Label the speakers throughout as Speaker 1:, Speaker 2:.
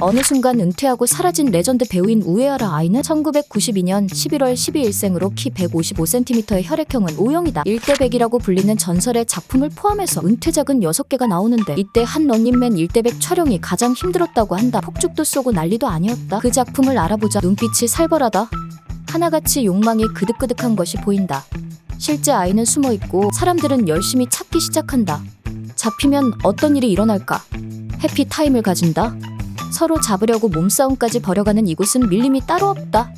Speaker 1: 어느 순간 은퇴하고 사라진 레전드 배우인 우에하라 아이는 1992년 11월 12일생으로 키 155cm의 혈액형은 O형이다. 1대100이라고 불리는 전설의 작품을 포함해서 은퇴작은 6개가 나오는데 이때 한 런닝맨 1대100 촬영이 가장 힘들었다고 한다. 폭죽도 쏘고 난리도 아니었다. 그 작품을 알아보자 눈빛이 살벌하다. 하나같이 욕망이 그득그득한 것이 보인다. 실제 아이는 숨어있고 사람들은 열심히 찾기 시작한다. 잡히면 어떤 일이 일어날까? 해피타임을 가진다. 서로 잡으려고 몸싸움까지 벌여가는 이곳은 밀림이 따로 없다.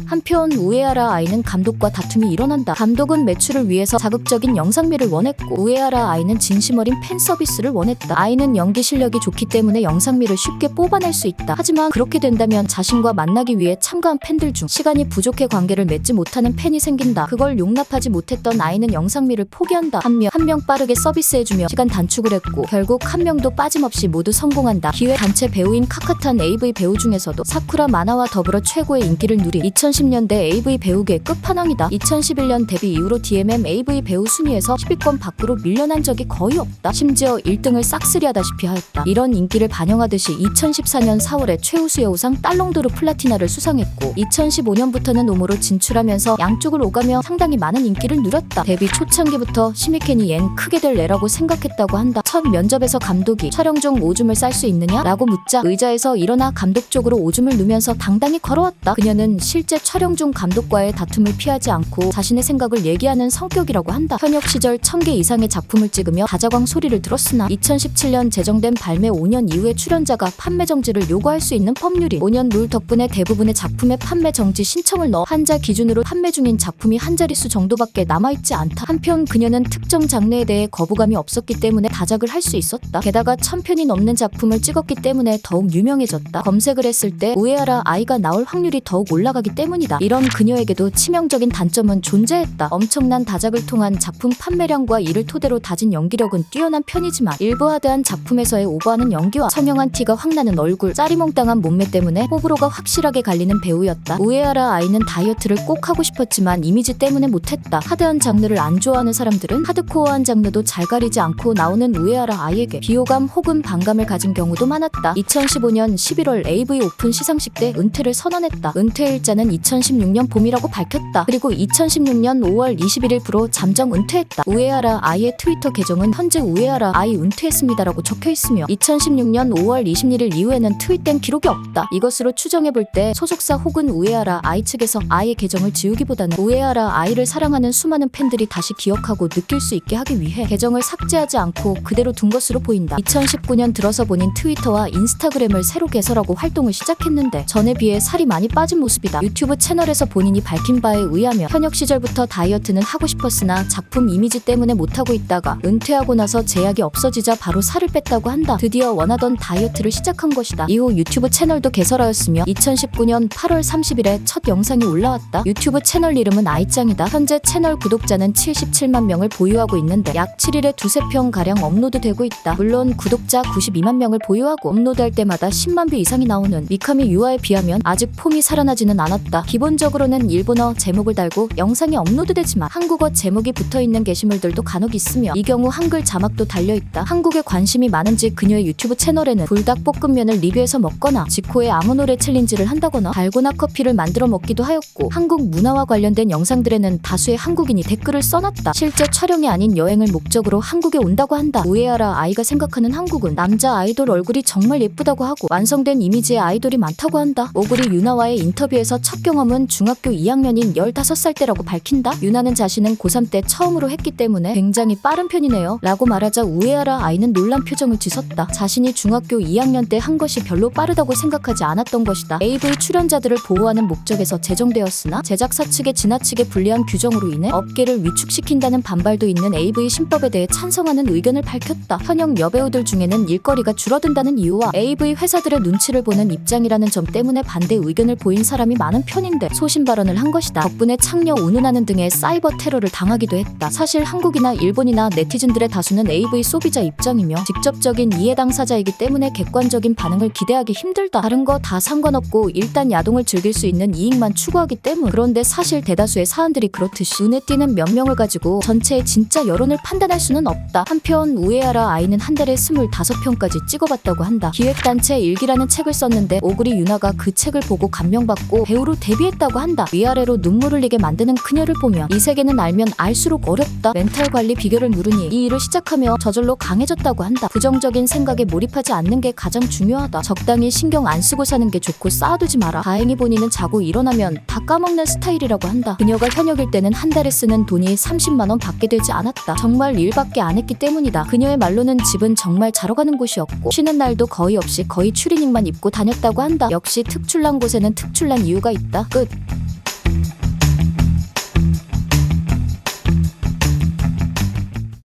Speaker 1: 한편 우에하라 아이는 감독과 다툼이 일어난다. 감독은 매출을 위해서 자극적인 영상미를 원했고 우에하라 아이는 진심 어린 팬 서비스를 원했다. 아이는 연기 실력이 좋기 때문에 영상미를 쉽게 뽑아낼 수 있다. 하지만 그렇게 된다면 자신과 만나기 위해 참가한 팬들 중 시간이 부족해 관계를 맺지 못하는 팬이 생긴다. 그걸 용납하지 못했던 아이는 영상미를 포기한다. 한 명 빠르게 서비스해주며 시간 단축을 했고 결국 한 명도 빠짐없이 모두 성공한다. 기획 단체 배우인 카카탄 AV 배우 중에서도 사쿠라 마나와 더불어 최고의 인기를 누린 2010년대 AV 배우계 끝판왕이다. 2011년 데뷔 이후로 DMM AV 배우 순위에서 10위권 밖으로 밀려난 적이 거의 없다. 심지어 1등을 싹쓸이하다시피 하였다. 이런 인기를 반영하듯이 2014년 4월에 최우수 여우상 딸롱도르 플라티나를 수상했고 2015년부터는 오모로 진출하면서 양쪽을 오가며 상당히 많은 인기를 누렸다. 데뷔 초창기부터 시미케니 얜 크게 될 애라고 생각했다고 한다. 첫 면접에서 감독이 촬영 중 오줌을 쌀 수 있느냐? 라고 묻자 의자에서 일어나 감독 쪽으로 오줌을 누면서 당당히 걸어왔다. 그녀는 실제 촬영 중 감독과의 다툼을 피하지 않고 자신의 생각을 얘기하는 성격이라고 한다. 현역 시절 1000개 이상의 작품을 찍으며 다자광 소리를 들었으나 2017년 제정된 발매 5년 이후에 출연자가 판매 정지를 요구할 수 있는 법률이 5년 룰 덕분에 대부분의 작품에 판매 정지 신청을 넣어 한자 기준으로 판매 중인 작품이 한 자릿수 정도밖에 남아있지 않다. 한편 그녀는 특정 장르에 대해 거부감이 없었기 때문에 다작을 할 수 있었다. 게다가 1000편이 넘는 작품을 찍었기 때문에 더욱 유명해졌다. 검색을 했을 때 우에하라 아이가 나올 확률이 더욱 올라가기 때문이다. 이런 그녀에게도 치명적인 단점은 존재했다. 엄청난 다작을 통한 작품 판매량과 이를 토대로 다진 연기력은 뛰어난 편이지만 일부 하드한 작품에서의 오버하는 연기와 성형한 티가 확 나는 얼굴, 짜리몽땅한 몸매 때문에 호불호가 확실하게 갈리는 배우였다. 우에하라 아이는 다이어트를 꼭 하고 싶었지만 이미지 때문에 못했다. 하드한 장르를 안 좋아하는 사람들은 하드코어한 장르도 잘 가리지 않고 나오는 우에하라 아이에게 비호감 혹은 반감을 가진 경우도 많았다. 2015년 11월 AV 오픈 시상식 때 은퇴를 선언했다. 은퇴 일자는 2016년 봄이라고 밝혔다. 그리고 2016년 5월 21일 프로 잠정 은퇴했다. 우에하라 아이의 트위터 계정은 현재 우에하라 아이 은퇴했습니다라고 적혀있으며 2016년 5월 21일 이후에는 트윗된 기록이 없다. 이것으로 추정해볼 때 소속사 혹은 우에하라 아이 측에서 아이의 계정을 지우기보다는 우에하라 아이를 사랑하는 수많은 팬들이 다시 기억하고 느낄 수 있게 하기 위해 계정을 삭제하지 않고 그대로 둔 것으로 보인다. 2019년 들어서 본인 트위터와 인스타그램을 새로 개설하고 활동을 시작했는데 전에 비해 살이 많이 빠진 모습이다. 유튜브 채널에서 본인이 밝힌 바에 의하면 현역 시절부터 다이어트는 하고 싶었으나 작품 이미지 때문에 못하고 있다가 은퇴하고 나서 제약이 없어지자 바로 살을 뺐다고 한다. 드디어 원하던 다이어트를 시작한 것이다. 이후 유튜브 채널도 개설하였으며 2019년 8월 30일에 첫 영상이 올라왔다. 유튜브 채널 이름은 아이짱이다. 현재 채널 구독자는 77만 명을 보유하고 있는데 약 7일에 두세 편 가량 업로드되고 있다. 물론 구독자 92만 명을 보유하고 업로드할 때마다 10만 뷰 이상이 나오는 미카미 유아에 비하면 아직 폼이 살아나지는 않았다. 기본적으로는 일본어 제목을 달고 영상이 업로드되지만 한국어 제목이 붙어있는 게시물들도 간혹 있으며 이 경우 한글 자막도 달려있다. 한국에 관심이 많은지 그녀의 유튜브 채널에는 불닭볶음면을 리뷰해서 먹거나 지코의 아무 노래 챌린지를 한다거나 달고나 커피를 만들어 먹기도 하였고 한국 문화와 관련된 영상들에는 다수의 한국인이 댓글을 써놨다. 실제 촬영이 아닌 여행을 목적으로 한국에 온다고 한다. 우에하라 아이가 생각하는 한국은 남자 아이돌 얼굴이 정말 예쁘다고 하고 완성된 이미지의 아이돌이 많다고 한다. 오구리 유나와의 인터뷰에서 첫 경험은 중학교 2학년인 15살 때라고 밝힌다. 유나는 자신은 고3 때 처음으로 했기 때문에 굉장히 빠른 편이네요 라고 말하자 우에하라 아이는 놀란 표정을 짓었다. 자신이 중학교 2학년 때 한 것이 별로 빠르다고 생각하지 않았던 것이다. AV 출연자들을 보호하는 목적에서 제정되었으나 제작사 측의 지나치게 불리한 규정으로 인해 업계를 위축시킨다는 반발도 있는 AV 신법에 대해 찬성하는 의견을 밝혔다. 현역 여배우들 중에는 일거리가 줄어든다는 이유와 AV 회사들의 눈치를 보는 입장이라는 점 때문에 반대 의견을 보인 사람이 많은 편인데 소신 발언을 한 것이다. 덕분에 창녀 운운하는 등의 사이버 테러를 당하기도 했다. 사실 한국이나 일본이나 네티즌들의 다수는 AV 소비자 입장이며 직접적인 이해 당사자이기 때문에 객관적인 반응을 기대하기 힘들다. 다른 거 다 상관없고 일단 야동을 즐길 수 있는 이익만 추구하기 때문. 그런데 사실 대다수의 사안들이 그렇듯이 눈에 띄는 몇 명을 가지고 전체의 진짜 여론을 판단할 수는 없다. 한편 우에하라 아이는 한 달에 25편까지 찍어봤다고 한다. 기획단체 일기라는 책을 썼는데 오구리 유나가 그 책을 보고 감명받고 배우로 데뷔했다고 한다. 위아래로 눈물 흘리게 만드는 그녀를 보면 이 세계는 알면 알수록 어렵다. 멘탈 관리 비결을 물으니 이 일을 시작하며 저절로 강해졌다고 한다. 부정적인 생각에 몰입하지 않는 게 가장 중요하다. 적당히 신경 안 쓰고 사는 게 좋고 쌓아두지 마라. 다행히 본인은 자고 일어나면 다 까먹는 스타일이라고 한다. 그녀가 현역일 때는 한 달에 쓰는 돈이 30만 원 밖에 들지 않았다. 정말 일밖에 안 했기 때문이다. 그녀의 말로는 집은 정말 자러 가는 곳이었고 쉬는 날도 거의 없이 거의 추리닝만 입고 다녔다고 한다. 역시 특출난 곳에는 특출난 이유가 있다. 끝.